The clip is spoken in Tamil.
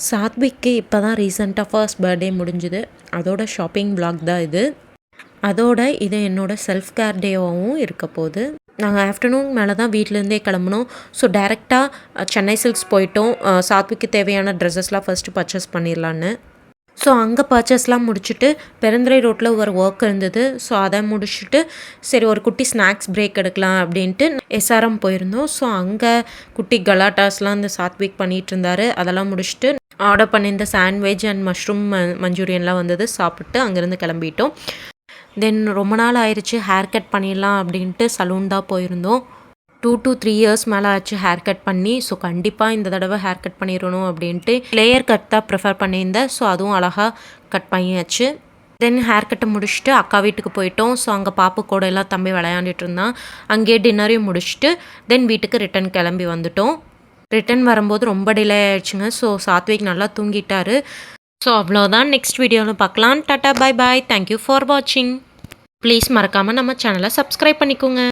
சாத்விக்கு இப்போ தான் ரீசெண்டாக ஃபர்ஸ்ட் பர்த்டே முடிஞ்சுது. அதோட ஷாப்பிங் vlog தான் இது. அதோட இது என்னோடய செல்ஃப் கேர் டேவாகவும் இருக்க போகுது. நாங்கள் ஆஃப்டர்நூன் மேலே தான் வீட்டிலேருந்தே கிளம்புனோம். ஸோ டேரெக்டாக சென்னை சில்க்ஸ் போயிட்டோம். சாத்விக்கு தேவையான ட்ரெஸ்ஸஸ்லாம் ஃபஸ்ட்டு பர்ச்சேஸ் பண்ணிடலான்னு. ஸோ அங்கே பர்ச்சேஸ்லாம் முடிச்சுட்டு பெருந்துறை ரோட்டில் ஒரு ஒர்க் இருந்தது. ஸோ அதை முடிச்சுட்டு சரி ஒரு குட்டி ஸ்நாக்ஸ் பிரேக் எடுக்கலாம் அப்படின்ட்டு எஸ்ஆர்எம் போயிருந்தோம். ஸோ அங்கே குட்டி கலாட்டாஸ்லாம் இந்த சாத்விக் பண்ணிகிட்டு இருந்தார். அதெல்லாம் முடிச்சுட்டு ஆர்டர் பண்ணியிருந்த சாண்ட்விச் அண்ட் மஷ்ரூம் மஞ்சூரியன்லாம் வந்தது. சாப்பிட்டு அங்கேருந்து கிளம்பிட்டோம். தென் ரொம்ப நாள் ஆயிடுச்சு ஹேர் கட் பண்ணிடலாம் அப்படின்ட்டு சலூன் தான் போயிருந்தோம். 2 to 3 இயர்ஸ் மேலே ஆச்சு ஹேர் கட் பண்ணி. ஸோ கண்டிப்பாக இந்த தடவை ஹேர் கட் பண்ணிடணும் அப்படின்ட்டு லேயர் கட் தான் ப்ரிஃபர் பண்ணியிருந்தேன். ஸோ அதுவும் அழகாக கட் பண்ணியாச்சு. தென் ஹேர் கட்டை முடிச்சுட்டு அக்கா வீட்டுக்கு போயிட்டோம். ஸோ அங்கே பாப்பு கூட எல்லாம் தம்பி விளையாண்டுட்டு இருந்தான். அங்கேயே டின்னரையும் முடிச்சுட்டு தென் வீட்டுக்கு ரிட்டன் கிளம்பி வந்துட்டோம். ரிட்டன் வரும்போது ரொம்ப டிலே ஆயிடுச்சுங்க. ஸோ சாத்விக் நல்லா தூங்கிட்டாரு. ஸோ அவ்வளோதான். நெக்ஸ்ட் வீடியோவில் பார்க்கலாம். Tata bye bye. Thank you for வாட்சிங். ப்ளீஸ் மறக்காமல் நம்ம சேனலை சப்ஸ்கிரைப் பண்ணிக்கோங்க.